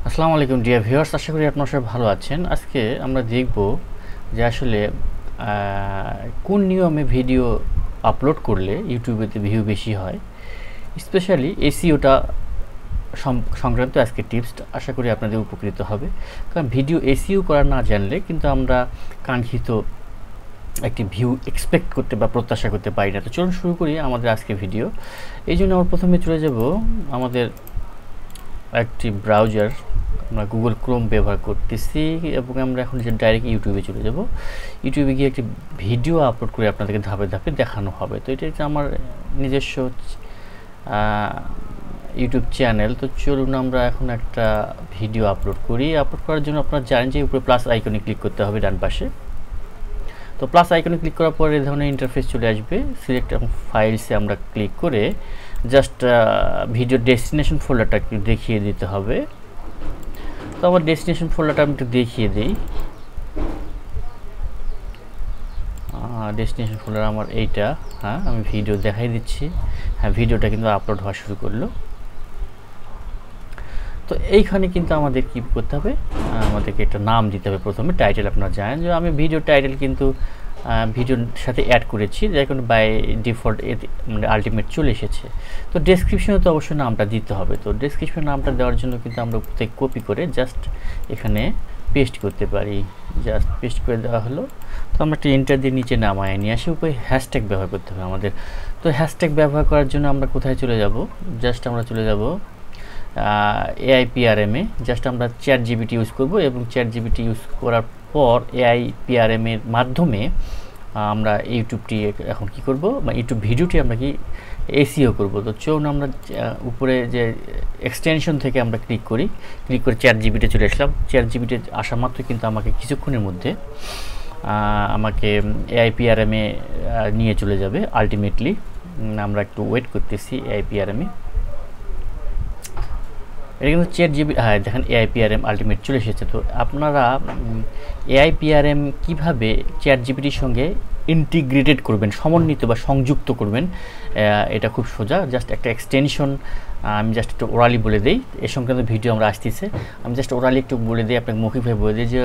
আসসালামু আলাইকুম dear viewers, আশা করি আপনারা সবাই ভালো আছেন। আজকে আমরা দেখব যে আসলে কোন নিয়মে ভিডিও আপলোড করলে ইউটিউবেতে ভিউ বেশি হয়, স্পেশালি এসইওটা সংক্রান্ত আজকে টিপস আশা করি আপনাদের উপকৃত হবে। কারণ ভিডিও এসইও করা না জানলে কিন্তু আমরা কাঙ্ক্ষিত একটি ভিউ এক্সপেক্ট করতে বা প্রত্যাশা করতে পারি না। তো চলুন শুরু করি আমাদের আজকে ভিডিও। এই জন্য আমরা প্রথমে চলে যাব আমাদের একটি ব্রাউজার, আমরা গুগল ক্রোম ব্যবহার করতেছি এবং আমরা এখন যে ডাইরেক্ট ইউটিউবে চলে যাব। ইউটিউবে গিয়ে একটি ভিডিও আপলোড করে আপনাদেরকে ধাপে ধাপে দেখানো হবে। তো এটা হচ্ছে আমার নিজস্ব ইউটিউব চ্যানেল। তো চলুন আমরা এখন একটা ভিডিও আপলোড করি। আপলোড করার জন্য আপনারা জানেন যে উপরে প্লাস আইকনে ক্লিক করতে হবে ডান পাশে। তো প্লাস আইকনে ক্লিক করার পর এই ধরনের ইন্টারফেস চলে আসবে। সিলেক্ট এবং ফাইলসে আমরা ক্লিক করে জাস্ট ভিডিও ডেস্টিনেশন ফোল্ডারটা একটু দেখিয়ে দিতে হবে। তো আমার ডেস্টিনেশন ফোল্ডারটা আমি একটু দেখিয়ে দিই। ডেস্টিনেশন ফোল্ডার আমার এইটা। হ্যাঁ, আমি ভিডিও দেখাই দিচ্ছি। হ্যাঁ, ভিডিওটা কিন্তু আপলোড হওয়া শুরু করলো। তো এইখানে কিন্তু আমাদের কি করতে হবে, আমাদেরকে একটা নাম দিতে হবে। প্রথমে টাইটেল, আপনারা জানেন যে আমি ভিডিও টাইটেল কিন্তু ভিডিওর সাথে অ্যাড করেছি, যাই কারণে বাই ডিফল্ট মানে আলটিমেট চলে এসেছে। তো ডেসক্রিপশনে তো অবশ্যই নামটা দিতে হবে। তো ডেসক্রিপশন নামটা দেওয়ার জন্য কিন্তু আমরা উপর থেকে কপি করে জাস্ট এখানে পেস্ট করতে পারি। জাস্ট পেস্ট করে দেওয়া হলো। তো আমরা একটা এন্টার দিয়ে নিচে নামায় নিয়ে আসি। উপরে হ্যাশট্যাগ ব্যবহার করতে হবে আমাদের। তো হ্যাশট্যাগ ব্যবহার করার জন্য আমরা কোথায় চলে যাব, জাস্ট আমরা চলে যাব AIPRM-এ। জাস্ট আমরা ChatGPT ইউজ করব এবং ChatGPT ইউজ করার পর AIPRM-এর মাধ্যমে আমরা ইউটিউবটি এখন কি করব, বা ইউটিউব ভিডিওটি আমরা কি এসইও করব। তো চলুন আমরা উপরে যে এক্সটেনশন থেকে আমরা ক্লিক করে ChatGPT চলে আসলাম। ChatGPT আসা মাত্র কিন্তু আমাকে কিছুক্ষণের মধ্যে আমাকে AIPRM-এ নিয়ে চলে যাবে আলটিমেটলি। আমরা একটু ওয়েট করতেছি AIPRM-এ। এটা কিন্তু হ্যাঁ দেখেন AIPRM আলটিমেট চলে এসেছে। তো আপনারা AIPRM কীভাবে ChatGPT-র সঙ্গে ইন্টিগ্রেটেড করবেন, সমন্বিত বা সংযুক্ত করবেন, এটা খুব সোজা। জাস্ট একটা এক্সটেনশন আমি জাস্ট একটু ওরালি বলে দিই। এ সংক্রান্ত ভিডিও আমরা আসতেছে, আমি জাস্ট ওরালি একটু বলে দিই, আপনাকে মৌখিকভাবে বলে দিই যে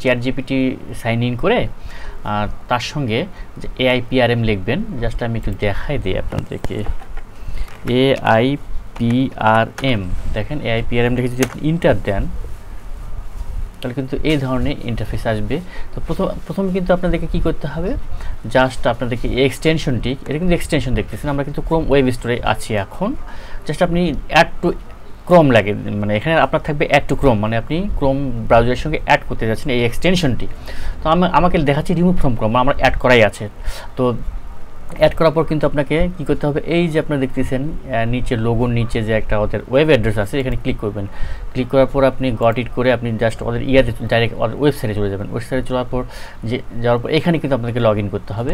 ChatGPT সাইন ইন করে তার সঙ্গে যে AIPRM লিখবেন। জাস্ট আমি একটু দেখাই দিই আপনাদেরকে। AIPRM দেখেন, AIPRM লিখে যদি আপনি ইন্টার দেন তাহলে কিন্তু এই ধরনের ইন্টারফেস আসবে। তো প্রথমে কিন্তু আপনাদেরকে কি করতে হবে, জাস্ট আপনাদেরকে এই এক্সটেনশনটি, এটা কিন্তু এক্সটেনশন দেখতেছেন, আমরা কিন্তু ক্রোম ওয়েব স্টোরে আছি এখন। জাস্ট আপনি অ্যাড টু ক্রোম লাগে, মানে এখানে আপনার থাকবে অ্যাড টু ক্রোম, মানে আপনি ক্রোম ব্রাউজারের সঙ্গে অ্যাড করতে যাচ্ছেন এই এক্সটেনশনটি। তো আমাকে দেখাচ্ছি রিমুভ ফ্রম ক্রোম, আমার অ্যাড করাই আছে। তো অ্যাড করার পর কিন্তু আপনাকে কী করতে হবে, এই যে আপনারা দেখতেছেন নিচে লোগোর নিচে যে একটা ওদের ওয়েব অ্যাড্রেস আছে, এখানে ক্লিক করবেন। ক্লিক করার পর আপনি গট ইট করে আপনি জাস্ট ওদের ডাইরেক্ট ওদের ওয়েবসাইটে চলে যাবেন। ওয়েবসাইটে যাওয়ার পর এখানে কিন্তু আপনাকে লগ ইন করতে হবে।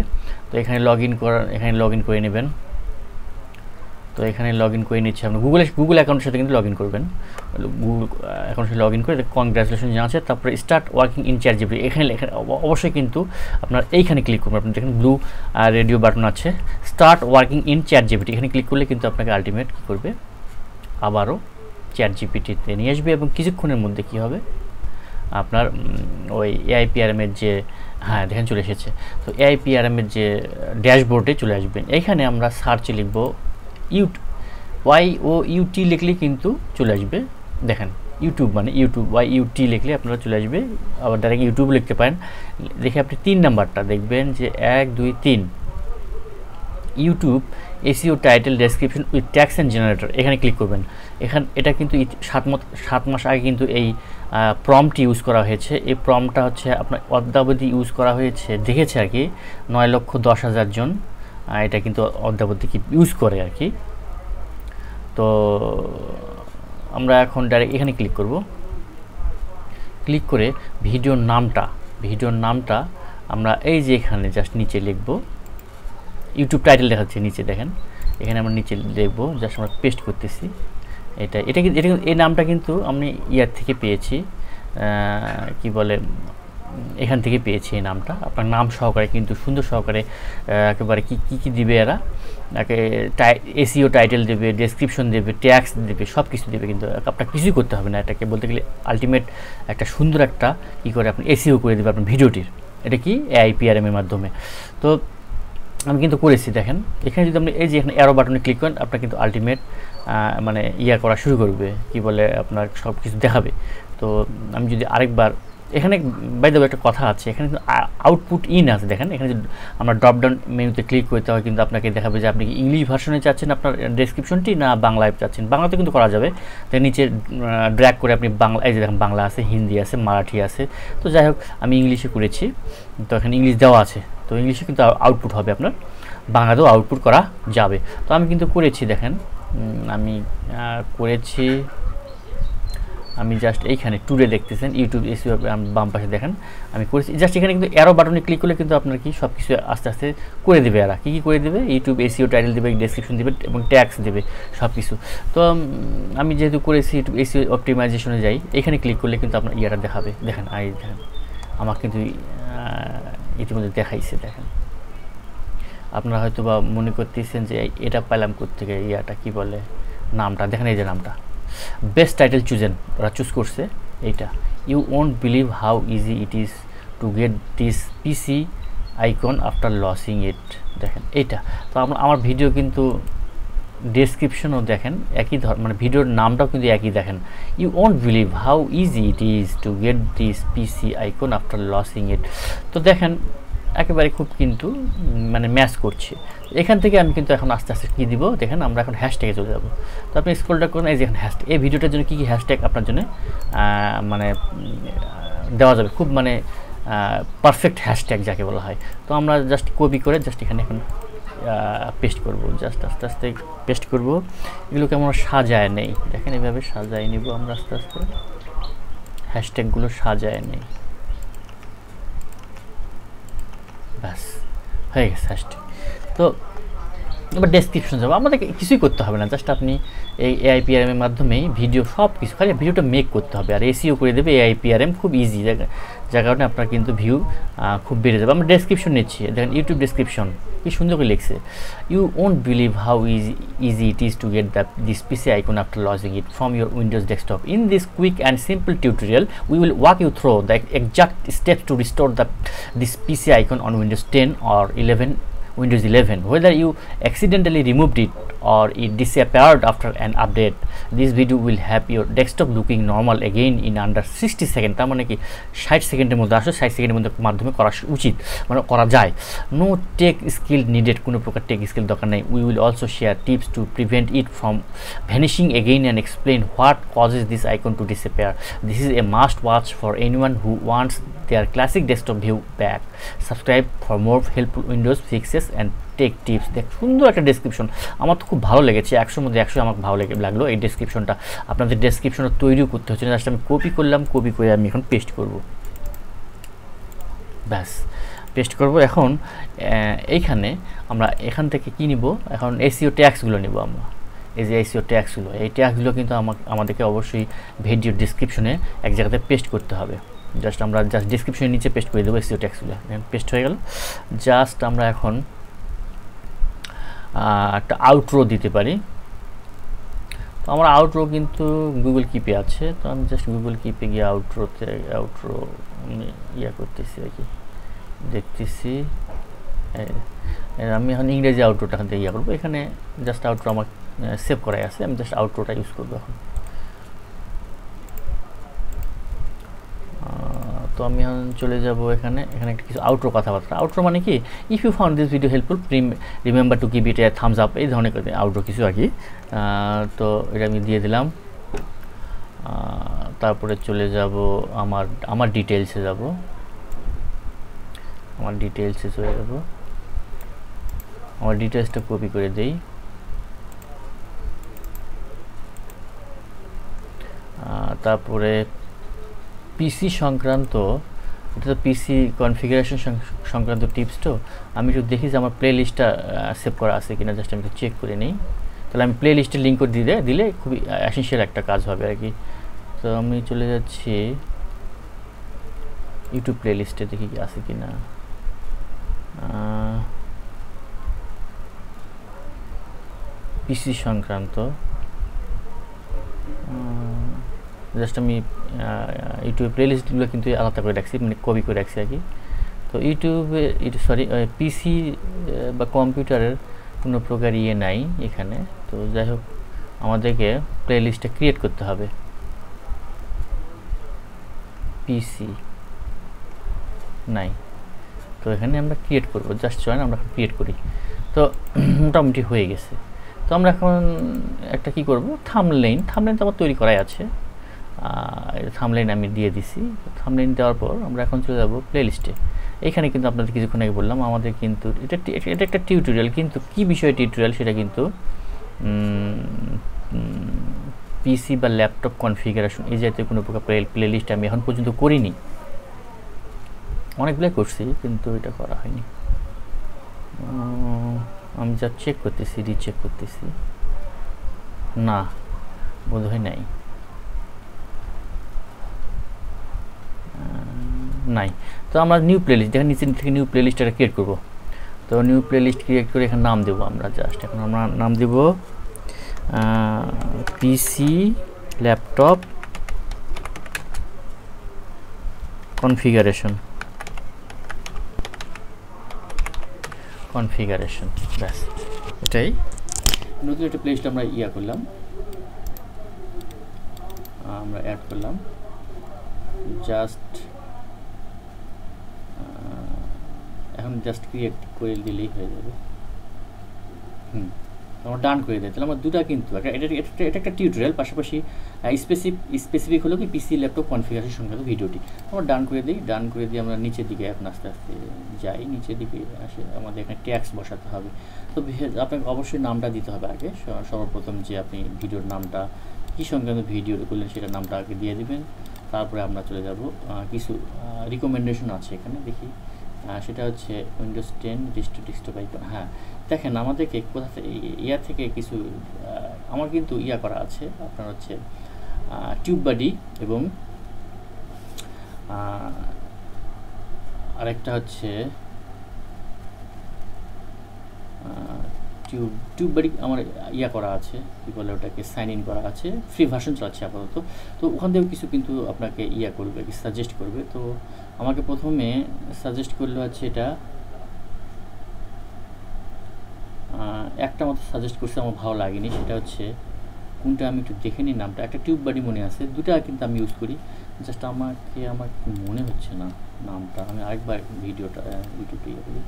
তো এখানে লগ ইন করে নেবেন। তো এখানে লগ ইন করে নিচ্ছে, আপনি গুগল অ্যাকাউন্টের সাথে কিন্তু লগ ইন করবেন। গুগল অ্যাকাউন্টের সাথে লগ ইন করে কনগ্রাচুলেশন জানাচ্ছে। তারপরে স্টার্ট ওয়ার্কিং ইন ChatGPT এখানে অবশ্যই কিন্তু আপনার এইখানে ক্লিক করবেন। আপনি দেখেন ব্লু রেডিও বাটন আছে, স্টার্ট ওয়ার্কিং ইন ChatGPT, এখানে ক্লিক করলে কিন্তু আপনাকে আলটিমেট কী করবে, আবারও ChatGPT-তে নিয়ে আসবে এবং কিছুক্ষণের মধ্যে কী হবে, আপনার ওই AIPRM-এর যে, হ্যাঁ দেখেন চলে এসেছে। তো AIPRM-এর যে ড্যাশবোর্ডে চলে আসবেন। এইখানে আমরা সার্চে লিখব YOUT লিখলে কিন্তু চলে আসবে। দেখেন ইউটিউব, মানে ইউটিউব YOUT লিখলে আপনারা চলে আসবে। আবার ডাইরেক্ট ইউটিউব লিখতে পারেন। দেখে আপনি 3 নাম্বারটা দেখবেন যে 1 2 3 YouTube SEO title description with tax and generator, এখানে ক্লিক করবেন। এটা কিন্তু 7 মাস আগে কিন্তু এই প্রম্পটটি ইউজ করা হয়েছে। এই প্রম্পটটা হচ্ছে আপনার অদ্যাবধি ইউজ করা হয়েছে, দেখেছে আর কি 9,10,000 জন এটা কিন্তু অদ্যাবধি কি ইউজ করে আর কি। তো আমরা এখন ডাইরেক্ট এখানে ক্লিক করব। ক্লিক করে ভিডিওর নামটা আমরা এই যে এখানে জাস্ট নিচে লিখব। ইউটিউব টাইটেল দেখাচ্ছে নিচে, দেখেন এখানে আমরা নিচে লিখব। জাস্ট আমরা পেস্ট করতেছি। এটা এই নামটা কিন্তু আমি ইয়ার থেকে পেয়েছি, কি বলে, এখান থেকে পেয়েছি এই নামটা। আপনার নাম সহকারে কিন্তু সুন্দর সহকারে একেবারে কী দিবে এরা এসইও টাইটেল দেবে, ডেসক্রিপশন দেবে, ট্যাক্স দেবে, সব কিছু দেবে, কিন্তু আপনার কিছুই করতে হবে না। এটাকে বলতে গেলে আলটিমেট একটা সুন্দর একটা কী করে আপনি এসইও করে দেবে আপনার ভিডিওটির। এটা কি AIPRM এর মাধ্যমে। তো আমি কিন্তু করেছি, দেখেন এখানে যদি আপনি এই যে এখানে অ্যারো বাটনে ক্লিক করেন, আপনার কিন্তু আলটিমেট মানে করা শুরু করবে, কি বলে আপনার সব কিছু দেখাবে। তো আমি যদি আরেকবার এখানে বাই দ্য ওয়ে একটা কথা আছে, এখানে কিন্তু আউটপুট ইন আছে, দেখেন এখানে যদি আমরা ড্রপ ডাউন মেনুতে ক্লিক করতে হয়, কিন্তু আপনাকে দেখাবে যে আপনি কি ইংলিশ ভার্সনে চাচ্ছেন আপনার ডেসক্রিপশনটি, না বাংলায় চাচ্ছেন। বাংলাতে কিন্তু করা যাবে, তাই নিচে ড্র্যাগ করে আপনি বাংলা, এই যে দেখেন বাংলা আছে, হিন্দি আছে, মারাঠি আছে। তো যাই হোক আমি ইংলিশে করেছি, তো এখানে ইংলিশ দেওয়া আছে, তো ইংলিশে কিন্তু আউটপুট হবে আপনার, বাংলাতেও আউটপুট করা যাবে। তো আমি কিন্তু করেছি, দেখেন আমি করেছি, আমি জাস্ট এইখানে টুডে দেখতেছেন ইউটিউব এসইও বাম পাশে দেখেন আমি করেছি। জাস্ট এখানে কিন্তু অ্যারো বাটনে ক্লিক করলে কিন্তু আপনার কি সব কিছু আস্তে আস্তে করে দেবে। এরা কী কী করে দেবে, ইউটিউব এসইও টাইটেল দেবে, ডেসক্রিপশন দেবে এবং ট্যাক্স দেবে, সব কিছু। তো আমি যেহেতু করেছি ইউটিউব এসইও অপটিমাইজেশনে যাই, এখানে ক্লিক করলে কিন্তু আপনার দেখাবে, দেখেন দেখেন আমার কিন্তু ইতিমধ্যে দেখাইছে। দেখেন আপনারা হয়তো বা মনে করতেছেন যে এটা পাইলাম কোত্থেকে, কি বলে নামটা, দেখেন এই যে নামটা বেস্ট টাইটেল চুজেন, ওরা চুজ করছে এইটা। You won't believe how easy it is to get this PC icon after losing it, দেখেন এইটা। তো আমার ভিডিও কিন্তু ডেসক্রিপশনও দেখেন একই মানে ভিডিওর নামটাও কিন্তু একই, দেখেন you won't believe how easy it is to get this PC icon after losing it. তো দেখেন একেবারে খুব কিন্তু মানে ম্যাচ করছে। এখান থেকে আমি কিন্তু এখন আস্তে আস্তে কী দিব, দেখেন আমরা এখন হ্যাশট্যাগে চলে যাব। তো আপনি স্ক্রলটা করুন, এই যে এখন হ্যাশট্যাগ, এই ভিডিওটার জন্য কী কী হ্যাশট্যাগ আপনার জন্য মানে দেওয়া যাবে, খুব মানে পারফেক্ট হ্যাশট্যাগ যাকে বলা হয়। তো আমরা জাস্ট কপি করে জাস্ট এখানে এখন পেস্ট করব, জাস্ট আস্তে আস্তে পেস্ট করব। এগুলোকে আমরা সাজায় নেই, দেখেন এইভাবে সাজায় নিব আমরা আস্তে আস্তে, হ্যাশট্যাগুলো সাজায় নেই, ব্যাস হয়ে গেছে হ্যাশট্যাগ। তো এবার ডেসক্রিপশন যাবো, আমাদের কিছুই করতে হবে না, জাস্ট আপনি এই AIPRM এর মাধ্যমেই ভিডিও সব কিছু, খালি ভিডিওটা মেক করতে হবে, আর এসইও করে দেবে AIPRM, খুব ইজি, যার কারণে আপনার কিন্তু ভিউ খুব বেড়ে যাবে। আমরা ডেসক্রিপশন নিচ্ছি, দেখেন ইউটিউব ডেসক্রিপশন কি সুন্দর করে লিখছে, you won't believe how easy it is to get this PC icon after losing it from your Windows desktop. In this quick and simple tutorial we will walk you through the exact steps to restore this PC icon on Windows 10 or Windows 11, whether you accidentally removed it or it disappeared after an update. This video will have your desktop looking normal again in under 60 seconds. তার মানে কি 60 সেকেন্ডের মধ্যে 60 সেকেন্ডের মধ্যে মাধ্যমে করা উচিত, মানে করা যায়। নো টেক স্কিল নিডেড, কোনো প্রকার টেক স্কিল দরকার নেই। We will also share tips to prevent it from vanishing again and explain what causes this icon to disappear. This is a must watch for anyone who wants their classic desktop view back. Subscribe for more helpful Windows fixes and take tips. দেখ সুন্দর একটা description, আমার তো খুব ভালো লেগেছে, 100 মধ্যে 100 আমার ভালো লাগলো এই ডেসক্রিপশনটা। আপনাদের ডেসক্রিপশনটা তৈরিও করতে হচ্ছে না, জাস্ট আমি কপি করলাম, কপি করে আমি এখন পেস্ট করব, ব্যাস পেস্ট করব। এখন এইখানে আমরা এখান থেকে কি নিব, এখন এসইও ট্যাক্সগুলো নিব আমরা, এই যে এসইও ট্যাক্সগুলো, এই ট্যাক্সগুলো কিন্তু আমাদেরকে অবশ্যই ভিডিও ডেসক্রিপশনে এক জায়গাতে পেস্ট করতে হবে। জাস্ট আমরা জাস্ট ডেসক্রিপশনের নিচে পেস্ট করে দেবো এসইও ট্যাক্সগুলো, পেস্ট হয়ে গেল। জাস্ট আমরা এখন একটা আউটরো দিতে পারি। তো আমার আউটরো কিন্তু গুগল কিপে আছে, তো আমি জাস্ট গুগল কিপে গিয়ে আউটরো করতেছি আর কি, দেখতেছি। আমি এখন ইংরেজি আউটরোটা এখান থেকে করবো, এখানে জাস্ট আউটরো আমার সেভ করাই আছে, আমি জাস্ট আউটরোটা ইউজ করবো এখন। তো আমি এখন চলে যাব এখানে একটা কিছু আউটরো কথাবার্তা। আউটরো মানে কি, if you found this video helpful remember to give it a thumbs up, এই ধরনের আউটরো কিছু আর কি। তো এটা আমি দিয়ে দিলাম। তারপরে চলে যাব আমার ডিটেলসে যাব, আমার ডিটেলসটা কপি করে দেই। তারপরে পিসি সংক্রান্ত, এটা তো পিসি কনফিগারেশন সংক্রান্ত টিপস। তো আমি একটু দেখি যে আমার প্লে লিস্টটা সেভ করা আছে কিনা, জাস্ট আমি একটু চেক করে নিই। তাহলে আমি প্লে লিস্টের লিঙ্ক করে দিলে খুবই এসেনশিয়াল একটা কাজ হবে আর কি। তো আমি চলে যাচ্ছি ইউটিউব প্লে লিস্টে, দেখি কি আছে কিনা। পিসি সংক্রান্ত জাস্ট আমি ইউটিউবে প্লেলিস্টগুলো কিন্তু আলাদা করে রাখছি, মানে কপি করে রাখছি আর কি। তো ইউটিউবে সরি পিসি বা কম্পিউটারের কোনো প্রকার ইয়ে নাই এখানে। তো যাই হোক আমাদেরকে প্লেলিস্টটা ক্রিয়েট করতে হবে। পিসি নাই, তো এখানে আমরা ক্রিয়েট করব, জাস্ট জয়েন আমরা ক্রিয়েট করি। তো মোটামুটি হয়ে গেছে। তো আমরা এখন একটা কি করব, থাম্বনেইল তো আমার তৈরি করাই আছে, থাম্বনেইল আমি দিয়ে দিছি। থাম্বনেইল দেওয়ার পর আমরা এখন চলে যাব প্লেলিস্টে। এখানে কিন্তু আপনাদের কিছুক্ষণ আগে বললাম আমাদের কিন্তু এটা একটা টিউটোরিয়াল, কিন্তু কি বিষয় টিউটোরিয়াল সেটা কিন্তু পিসি বা ল্যাপটপ কনফিগারেশন এই জাতীয় কোনো প্রকার প্লেলিস্ট আমি এখন পর্যন্ত করিনি। অনেকগুলো করছি কিন্তু এটা করা হয়নি। আমি যা চেক করতেছি, রিচেক করতেছি, না বোধহয় নাই, নাই। তো আমরা নিউ প্লেলিস্ট, দেখেন নিচে থেকে নিউ প্লেলিস্ট এটা ক্রিয়েট করব। তো নিউ প্লেলিস্ট ক্রিয়েট করে এখানে নাম দেবো আমরা, জাস্ট এখন আমরা নাম দেব পিসি ল্যাপটপ কনফিগারেশন, ব্যাস এটাই। নতুন একটা প্লেলিস্ট আমরা করলাম, আমরা অ্যাড করলাম, জাস্ট এখন জাস্ট ক্রিয়েট করে দিলেই হয়ে যাবে। আমরা ডান করে দিই, তাহলে আমার দুটা কিন্তু এটা একটা টিউটোরিয়াল, পাশাপাশি স্পেসিফিক হলো কি পিসি ল্যাপটপ কনফিগারেশন সংক্রান্ত ভিডিওটি। আমরা ডান করে দিই, আমরা নিচের দিকে এখন আস্তে আস্তে যাই, নিচের দিকে আসে আমাদের এখানে ট্যাক্স বসাতে হবে। তো আপনাকে অবশ্যই নামটা দিতে হবে আগে, সর্বপ্রথম যে আপনি ভিডিওর নামটা কী সংক্রান্ত ভিডিও করলেন সেটার নামটা আগে দিয়ে দিবেন। তারপরে আমরা চলে যাব, কিছু রিকমেন্ডেশন আছে এখানে দেখি, সেটা হচ্ছে উইন্ডোজ 10 ডেস্কটপ আইকন। হ্যাঁ দেখেন আমাদেরকে কোথা থেকে থেকে কিছু আমার কিন্তু করা আছে, আপনার হচ্ছে টিউব বডি এবং আরেকটা হচ্ছে টিউব বডি আমার করা আছে, কী বলে ওটাকে, সাইন ইন করা আছে, ফ্রি ভার্সন চালাচ্ছে আপাতত। তো ওখান থেকেও কিছু কিন্তু আপনাকে করবে, সাজেস্ট করবে। তো আমাকে প্রথমে সাজেস্ট করলে হচ্ছে এটা একটা মতো সাজেস্ট করছে, আমার ভালো লাগেনি, সেটা হচ্ছে কোনটা আমি একটু দেখে নিই নামটা। একটা টিউব বডি মনে আছে, দুটা কিন্তু আমি ইউজ করি, জাস্ট আমার মনে হচ্ছে না নামটা, আমি আরেকবার ভিডিওটা ইউটিউবে করি,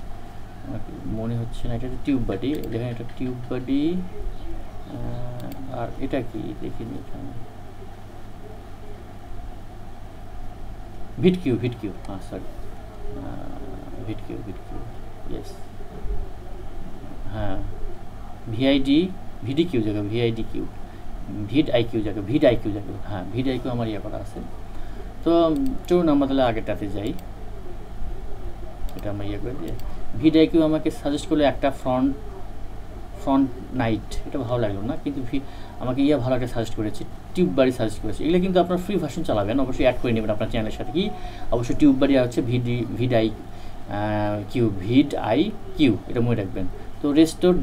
আমার মনে হচ্ছে না। এটা টিউব বডি, দেখেন এটা টিউব বডি, আর এটা কি দেখিনি, এখানে ভিটকিউ, হ্যাঁ সরি, ভিটকিউ, ইয়েস, হ্যাঁ ভিডিকিউ জায়গা ভিআইডিকিউ, ভিড আইকিউ জায়গা হ্যাঁ ভিড আইকিউ আমার করা আছে। তো চলুন আমরা তাহলে আগেরটাতে যাই, এটা আমরা করে দিয়ে ভিড আইকিউ আমাকে সাজেস্ট করলে একটা ফ্রন্ট নাইট, এটা ভালো লাগলো না, কিন্তু আমাকে ভালো একটা সাজেস্ট করেছে, টিউব বাড়ি সাজেস্ট করেছে। এগুলো কিন্তু আপনার ফ্রি ভার্সন চালাবেন, অবশ্যই অ্যাড করে নেবেন আপনার চ্যানেলের সাথে। কি অবশ্যই টিউব বাড়ি হচ্ছে ভিড আই কিউ, এটা মনে রাখবেন। তো রেস্টোর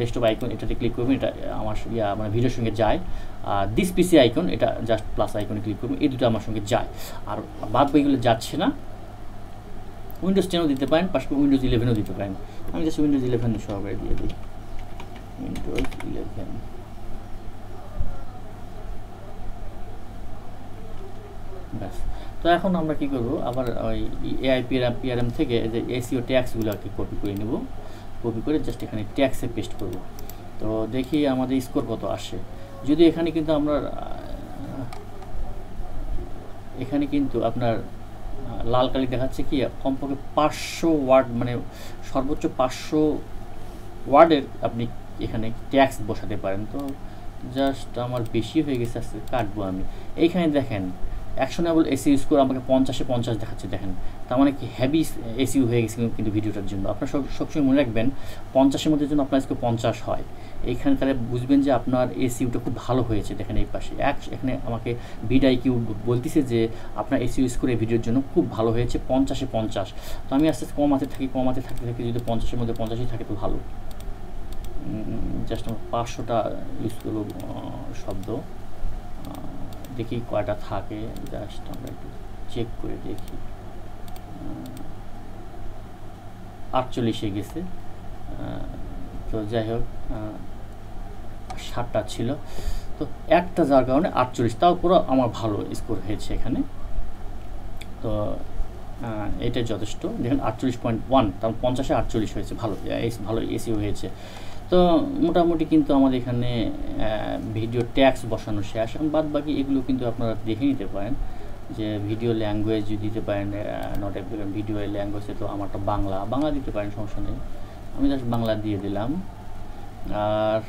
ডেস্কটপ আইকন, এটাতে ক্লিক করবেন, এটা আমার মানে ভিডিওর সঙ্গে যায়। আর দিস পিসি আইকন, এটা জাস্ট প্লাস আইকনে ক্লিক করবেন, এই দুটো আমার সঙ্গে যায়। আর বাদ বাকিগুলো যাচ্ছে না। উইন্ডোজ 10ও দিতে পারেন, পাশাপাশি উইন্ডোজ 11ও দিতে পারেন। আমি জাস্ট উইন্ডোজ 11 সহকারে দিয়ে দিই, উইন্ডোজ 11। ব্যাস। তো এখন আমরা কি করব, আবার ওই পিআরএম থেকে যে এসইও ট্যাক্সগুলোকে কপি করে নেব, কপি করে জাস্ট এখানে ট্যাক্সে পেস্ট করব। তো দেখি আমাদের স্কোর কত আসে। যদি এখানে কিন্তু আমরা আপনার লাল কালি দেখাচ্ছে কি কমপক্ষে 500 ওয়ার্ড, মানে সর্বোচ্চ 500 ওয়ার্ডের আপনি এখানে ট্যাক্স বসাতে পারেন। তো জাস্ট আমার বেশি হয়ে গেছে, আজকে কাটবো আমি। এইখানে দেখেন অ্যাকশনেবল এসইউ স্কোর আমাকে 50-এ 50 দেখাচ্ছে, দেখেন তার মানে কি হেভি এসইউ হয়ে গেছে কিন্তু ভিডিওটার জন্য। আপনার সবসময় মনে রাখবেন 50-এর মধ্যে যেন আপনার স্কোর 50 হয়। এইখানে তাহলে বুঝবেন যে আপনার এসইউটা খুব ভালো হয়েছে। দেখেন এই পাশে এখানে আমাকে ভিডআইকিউ বলতেছে যে আপনার এসইউ স্কোর এই ভিডিওর জন্য খুব ভালো হয়েছে, 50-এ 50। তো আমি আস্তে আস্তে কমাতে থাকি, যদি 50-এর মধ্যে 50ই থাকে তো ভালো। জাস্ট আমরা 500টা ইউজ করব শব্দ, দেখি কয়টা থাকে, জাস্ট আমরা একটু চেক করে দেখি। 48 গেছে। তো যাই হোক 7টা ছিল, তো একটা যার কারণে 48, তাও পুরো আমার ভালো স্কোর হয়েছে এখানে। তো এটাই যথেষ্ট। দেখেন 48.1, তার 50-এ 48 হয়েছে, ভালো ভালো এসিও হয়েছে। তো মোটামুটি কিন্তু আমাদের এখানে ভিডিও ট্যাক্স বসানো শেষ। বাদ বাকি এগুলো কিন্তু আপনারা দেখে নিতে পারেন, যে ভিডিও ল্যাঙ্গুয়েজ দিতে পারেন, নট ভিডিও ল্যাঙ্গুয়েজে তো আমারটা বাংলা দিতে পারেন, সমস্যা নেই। আমি জাস্ট বাংলা দিয়ে দিলাম, আর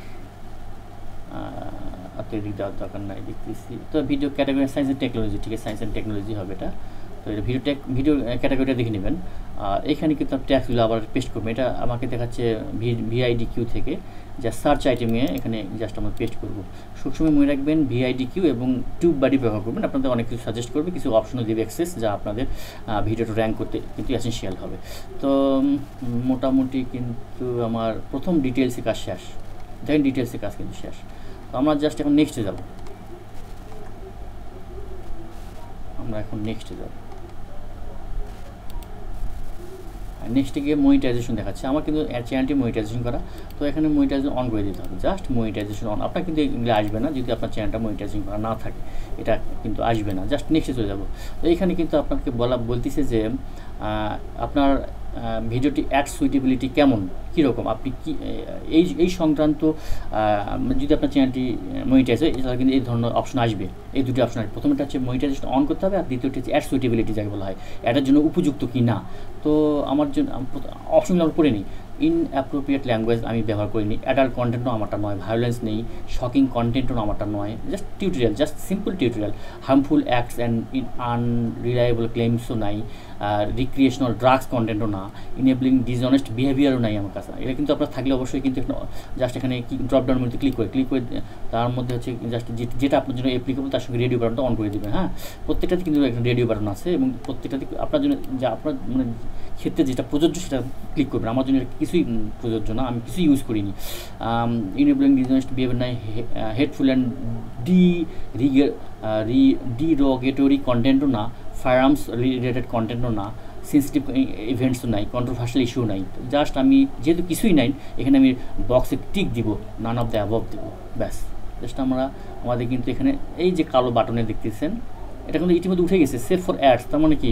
অত্যধিক দেওয়ার দরকার নাই দেখতেছি। তো video category science and technology, ঠিক আছে, সায়েন্স অ্যান্ড টেকনোলজি হবে এটা। তো এটা ভিডিও ক্যাটাগরিটা দেখে নেবেন। আর এখানে কিন্তু ট্যাক্সগুলো আবার পেস্ট করবেন। এটা আমাকে দেখাচ্ছে ভিআইডিকিউ থেকে, যা সার্চ আইটেমে এখানে জাস্ট আমরা পেস্ট করব। সবসময় মনে রাখবেন ভিআইডিকিউ এবং টিউব বাডি ব্যবহার করবেন, আপনাদের অনেক কিছু সাজেস্ট করবে, কিছু অপশনও দেবে অ্যাক্সেস, যা আপনাদের ভিডিওটা র্যাঙ্ক করতে কিন্তু এসেনশিয়াল হবে। তো মোটামুটি কিন্তু আমার প্রথম ডিটেলসে কাজ শেষ, দেখেন ডিটেলসে কাজ কিন্তু শেষ। তো আমরা জাস্ট এখন নেক্সটে যাব, আমরা এখন নেক্সটে যাব। নেক্সটে গিয়ে মনিটাইজেশন দেখাচ্ছে, আমার কিন্তু চ্যানেলটি মনিটাইজেশন করা, তো এখানে মনিটাইজেশন অন করে দিতে হবে, জাস্ট মনিটাইজেশন অন। আপনার কিন্তু এগুলো আসবে না যদি আপনার চ্যানেলটা মনিটাইজেশন করা না থাকে, এটা কিন্তু আসবে না। জাস্ট নেক্সটে চলে যাব। তো এইখানে কিন্তু আপনাকে বলতেছে যে আপনার ভিডিওটি অ্যাড সুইটেবিলিটি কেমন, কীরকম, আপনি কি এই সংক্রান্ত যদি আপনার চ্যানেলটি মনিটাইজ হয়, তাহলে কিন্তু এই ধরনের অপশন আসবে। এই দুটি অপশন আসবে, প্রথমটা হচ্ছে মনিটাইজেশন অন করতে হবে, আর দ্বিতীয়টি হচ্ছে অ্যাড সুইটেবিলিটি, যাকে বলা হয় অ্যাডের জন্য উপযুক্ত কি না। তো আমার জন্য অপশনগুলো আমরা করে নিই। ইনঅ্যাপ্রোপ্রিয়েট ল্যাঙ্গুয়েজ আমি ব্যবহার করিনি, অ্যাডাল্ট কন্টেন্টও আমারটা নয়, ভায়োলেন্স নেই, শকিং কন্টেন্টও আমারটা নয়, just tutorial, just simple tutorial. Harmful acts and unreliable ক্লেমসও নাই, রিক্রিয়েশনাল ড্রাগস কন্টেন্টও না, ইনেবলিং ডিসঅনেস্ট বিহেভিয়ারও নাই আমার কাছে। এটা কিন্তু আপনার থাকলে অবশ্যই কিন্তু জাস্ট এখানে ড্রপডাউন মধ্যে ক্লিক করে তার মধ্যে হচ্ছে জাস্ট যেটা আপনার জন্য অ্যাপ্লিকেবল, তার সঙ্গে রেডিও বাটনটা অন করে দেবেন। হ্যাঁ, প্রত্যেকটাতে কিন্তু একটা রেডিও বাটন আছে, এবং প্রত্যেকটাতে আপনার জন্য যা আপনার মানে ক্ষেত্রে যেটা প্রযোজ্য সেটা ক্লিক করবেন। আমার জন্য কিছুই প্রযোজ্য না, আমি কিছুই ইউজ করিনি। ইনেবলিং ডিসঅনেস্ট বিহেভিয়ার নাই, হেটফুল অ্যান্ড ডিরোগেটরি কন্টেন্টও না, ফায়ারআর্মস রিলেটেড কন্টেন্টও না, সেন্সিটিভ ইভেন্টসও নাই, কন্ট্রোভার্সিয়াল ইস্যু নাই। জাস্ট আমি যেহেতু কিছুই নাই, এখানে আমি বক্সে টিক দিব, নান অফ দ্য অ্যাবভ দেবো, ব্যাস। জাস্ট আমাদের কিন্তু এখানে এই যে কালো বাটনে দেখতেছেন, এটা কিন্তু ইতিমধ্যে উঠে গেছে, সেভ ফর অ্যাডস, তার মানে কি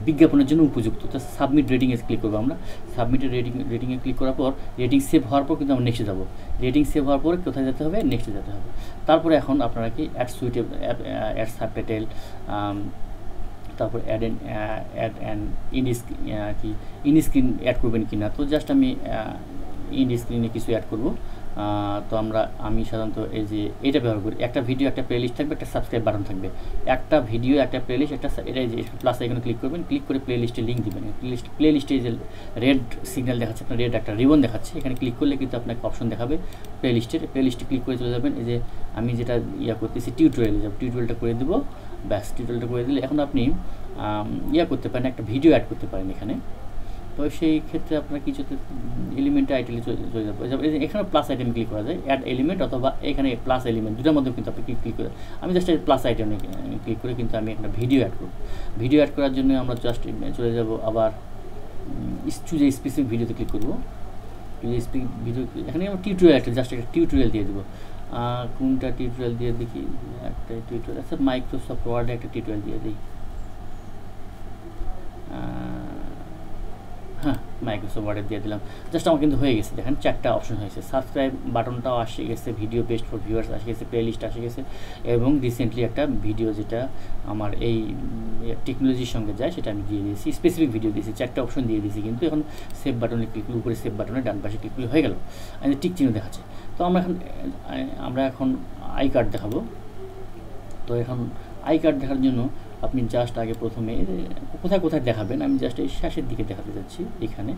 বিজ্ঞাপনের জন্য উপযুক্ত। তো সাবমিট রেটিংয়ে ক্লিক করবো আমরা। সাবমিটের রেটিংয়ে ক্লিক করার পর রেটিং সেভ হওয়ার পর কিন্তু আমরা নেক্সটে যাবো। রেটিং সেভ হওয়ার পরে কোথায় যেতে হবে, নেক্সটে যেতে হবে। তারপরে এখন আপনারা কি অ্যাড সুইটে, অ্যাড সাবটাইটেল, তারপর add and in screen add করবেন কি না। তো জাস্ট আমি ইন স্ক্রিনে কিছু অ্যাড করবো। তো আমি সাধারণত এই যে এটা ব্যবহার করি, একটা ভিডিও একটা প্লেলিস্ট থাকবে, একটা সাবস্ক্রাইব বাটন থাকবে, একটা ভিডিও একটা প্লেলিস্ট, এটা যে প্লাস এখানে ক্লিক করবেন, ক্লিক করে প্লেলিস্টে লিঙ্ক দিবেন। প্লেলিস্টে যে রেড সিগন্যাল দেখাচ্ছে, আপনার রেড একটা রিবন দেখাচ্ছে, এখানে ক্লিক করলে কিন্তু আপনাকে অপশন দেখাবে প্লেলিস্টে ক্লিক করে চলে যাবেন। এই যে আমি যেটা করতেছি টিউটোরিয়ালে যাব, টিউটোরিয়ালটা করে দেবো, ব্যাস। টিউটোরিয়ালটা করে দিলে এখন আপনি করতে পারেন, একটা ভিডিও অ্যাড করতে পারেন এখানে। তো সেই ক্ষেত্রে আপনার কিছুতে এলিমেন্ট আইটেলে চলে যাবে, এখানে প্লাস আইটেম ক্লিক করা যায়, অ্যাড এলিমেন্ট, অথবা এখানে প্লাস এলিমেন্ট, দুটার মধ্যে কিন্তু আপনি ক্লিক করে, আমি জাস্ট প্লাস আইটেমে ক্লিক করে কিন্তু আমি একটা ভিডিও অ্যাড করব। ভিডিও অ্যাড করার জন্য আমরা জাস্ট চলে যাব, আবার চুজ স্পেসিফিক ভিডিওতে ক্লিক করবো। ভিডিও এখানে আমরা টিউটোরিয়াল, জাস্ট একটা টিউটোরিয়াল দিয়ে দেবো। কোনটা টিউটোরিয়াল দিয়ে দেখি, একটা টিউটোরিয়াল আছে, মাইক্রোসফট ওয়ার্ডে একটা টিউটোরিয়াল দিয়ে দিই। হ্যাঁ, মাইক্রোসফট ওয়ার্ডে দিয়ে দিলাম। জাস্ট আমার কিন্তু হয়ে গেছে, দেখেন 4টা অপশন হয়েছে, সাবস্ক্রাইব বাটনটাও আসে গেছে, ভিডিও বেস্ট ফর ভিউয়ার্স আসে গেছে, প্লেলিস্ট আসে গেছে, এবং রিসেন্টলি একটা ভিডিও যেটা আমার এই টেকনোলজির সঙ্গে যায় সেটা আমি দিয়ে দিয়েছি, স্পেসিফিক ভিডিও দিয়েছি, 4টা অপশন দিয়ে দিয়েছি। কিন্তু এখন সেভ বাটনে ক্লিক করলে, উপরে সেভ বাটনে ডান পাশে ক্লিক করলে হয়ে গেল, টিক চিহ্ন দেখাচ্ছে। তো আমরা এখন আই কার্ড দেখাবো। তো এখন আই কার্ড দেখার জন্য আপনি জাস্ট আগে প্রথমে কোথায় দেখাবেন, আমি জাস্ট এই শেষের দিকে দেখাতে যাচ্ছি। এখানে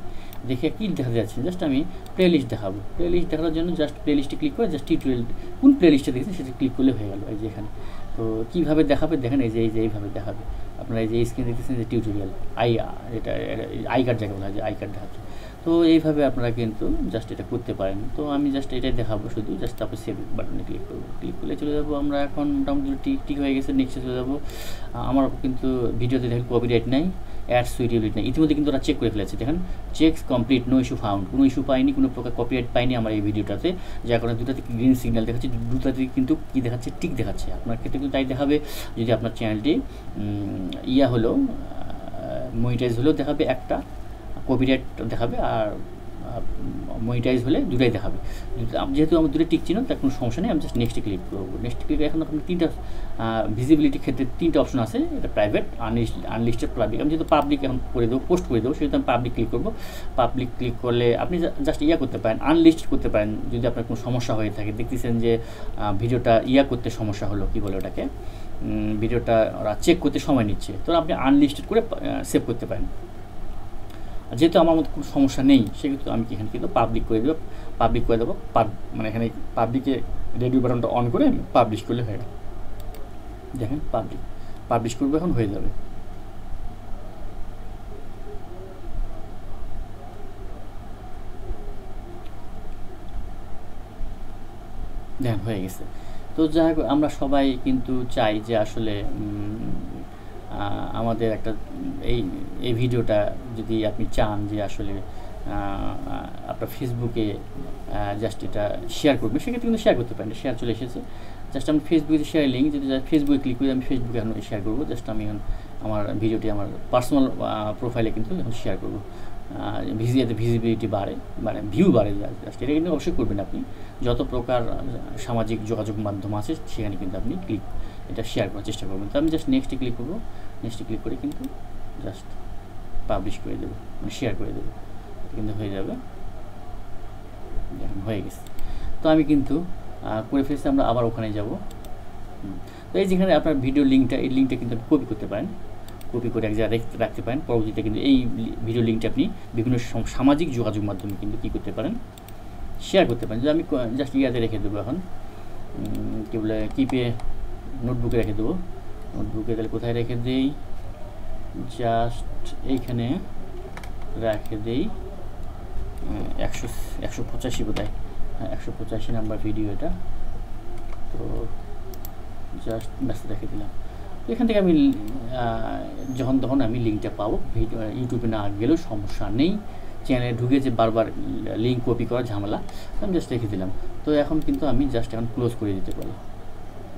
দেখে কি দেখাতে যাচ্ছি, জাস্ট আমি প্লেলিস্ট দেখাবো। প্লেলিস্ট দেখানোর জন্য জাস্ট প্লেলিস্টে ক্লিক করে জাস্ট টিউটোরিয়াল কোন প্লেলিস্টে দেখেছি সেটা ক্লিক করলে হয়ে গেল। এই যে এখানে তো কীভাবে দেখাবে দেখেন, এই যে এইভাবে দেখাবে। আপনারা এই যে স্ক্রিন দেখতেছেন যে টিউটোরিয়াল এটা আই কার্ড যাকে বলা হয়, যে আই কার্ড দেখাচ্ছে। তো এইভাবে আপনারা কিন্তু জাস্ট এটা করতে পারেন। তো আমি জাস্ট এটাই দেখাবো শুধু, জাস্ট তারপর সেভ বাটনে ক্লিক করবো, ক্লিক করলে চলে যাবো আমরা। এখন মোটামুটি ঠিক হয়ে গেছে, নেক্সটে চলে যাবো। আমার কিন্তু ভিডিওতে দেখেন কপিরাইট নাই, অ্যাড সুইটেবিলিটি নেই, ইতিমধ্যে কিন্তু ওরা চেক করে ফেলেছে। দেখেন checks complete, no issue found, কোনো ইস্যু পাইনি, কোনো প্রকার কপিরাইট পাইনি আমার এই ভিডিওটাতে। যার কারণে দুটাতে গ্রিন সিগন্যাল দেখাচ্ছে, দুটাতে কিন্তু কী দেখাচ্ছে, টিক দেখাচ্ছে। আপনার ক্ষেত্রে কিন্তু তাই দেখাবে যদি আপনার চ্যানেলটি হলো মনিটাইজ হলেও দেখাবে একটা, কপিরাইট দেখাবে, আর মনিটাইজ হলে দুটাই দেখাবে। যেহেতু আমার দুটো টিক চিহ্ন, তার কোনো সমস্যা নেই। আমি জাস্ট নেক্সটে ক্লিক করবো। নেক্সট ক্লিক এখন আপনার তিনটা ভিজিবিলিটির ক্ষেত্রে তিনটা অপশন আছে, এটা প্রাইভেট, আনলিস্টেড, পাবলিক। আমি যেহেতু পাবলিক এখন করে দেবো, পোস্ট করে দেবো, সেহেতু আমি পাবলিক ক্লিক করবো। পাবলিক ক্লিক করলে আপনি জাস্ট করতে পারেন, আনলিস্টেড করতে পারেন যদি আপনার কোনো সমস্যা হয়ে থাকে। দেখতেছেন যে ভিডিওটা করতে সমস্যা হলো, কী বলে ওটাকে, ভিডিওটা ওরা চেক করতে সময় নিচ্ছে, তো আপনি আনলিস্টেড করে সেভ করতে পারেন। যেহেতু আমার মধ্যে কোনো সমস্যা নেই, সেক্ষেত্রে আমি এখানে কিন্তু পাবলিক করে দেবো। পাবলিক করে দেবো, মানে এখানে পাবলিকে রেডিও বাটনটা অন করে আমি পাবলিশ করলে হয়ে গেল। দেখেন পাবলিশ করবো, এখন হয়ে যাবে। দেখেন হয়ে গেছে। তো যাই হোক, আমরা সবাই কিন্তু চাই যে আসলে আমাদের একটা এই ভিডিওটা যদি আপনি চান যে আসলে আপনার ফেসবুকে জাস্ট এটা শেয়ার করবেন, সেক্ষেত্রে কিন্তু শেয়ার করতে পারেন। শেয়ার চলে এসেছে, জাস্ট আমি ফেসবুকে শেয়ার লিঙ্ক যদি ফেসবুকে ক্লিক করি, আমি ফেসবুকে এখন শেয়ার করবো। জাস্ট আমি এখন আমার ভিডিওটি আমার পার্সোনাল প্রোফাইলে কিন্তু এখন শেয়ার করবো। ভিজিবিলিটি বাড়ে, মানে ভিউ বাড়ে, জাস্ট এটা কিন্তু অবশ্যই করবেন আপনি। যত প্রকার সামাজিক যোগাযোগ মাধ্যম আছে সেখানে কিন্তু আপনি এটা শেয়ার করার চেষ্টা করবেন। তো আমি জাস্ট নেক্সটে ক্লিক করবো। নেক্সটে ক্লিক করে কিন্তু জাস্ট পাবলিশ করে দেবো, মানে শেয়ার করে দেবো, কিন্তু হয়ে যাবে। এখন হয়ে গেছে। তো আমি কিন্তু করে ফেলছি, আমরা আবার ওখানে যাব। তো এই যেখানে আপনার ভিডিও লিঙ্কটা, এই লিঙ্কটা কিন্তু আপনি কপি করতে পারেন, কপি করে এক জায়গায় রাখতে পারেন। পরবর্তীতে কিন্তু এই ভিডিও লিঙ্কটা আপনি বিভিন্ন সামাজিক যোগাযোগ মাধ্যমে কিন্তু কী করতে পারেন, শেয়ার করতে পারেন। যদি আমি জাস্ট রেখে দেবো, এখন কী বলে কিপে নোটবুকে রেখে দেবো। নোটবুকে তাহলে কোথায় রেখে দিই, জাস্ট এইখানে রেখে দিই 185 বোধহয়, হ্যাঁ 185 নাম্বার ভিডিও এটা। তো জাস্ট ব্যস্ত রেখে দিলাম। এখান থেকে আমি তখন আমি লিঙ্কটা পাবো। ইউটিউবে না গেলেও সমস্যা নেই, চ্যানেলে ঢুকে যে বারবার লিঙ্ক কপি করা ঝামেলা, আমি জাস্ট রেখে দিলাম। তো এখন কিন্তু আমি জাস্ট এখন ক্লোজ করে দিতে পারি,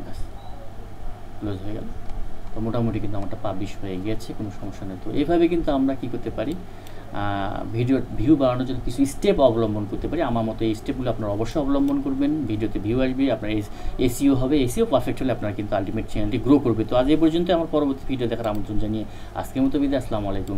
ব্যাস ক্লোজ হয়ে গেল। তো মোটামুটি কিন্তু আমারটা পাবলিশ হয়ে গেছে, কোনো সমস্যা নেই। তো এইভাবে কিন্তু আমরা কী করতে পারি, ভিউ বাড়ানোর জন্য কিছু স্টেপ অবলম্বন করতে পারি। আমার মতো এই স্টেপগুলো আপনারা অবশ্যই অবলম্বন করবেন। ভিডিওতে ভিউ আসবে, আপনার এসইও হবে, এসইও পারফেক্ট হলে আপনারা কিন্তু আলটিমেট চ্যানেলটি গ্রো করবে। তো আজ এই পর্যন্ত, আমার পরবর্তী ভিডিও দেখার আমন্ত্রণ জানিয়ে আজকের মতো বিদায়। আসসালামু আলাইকুম।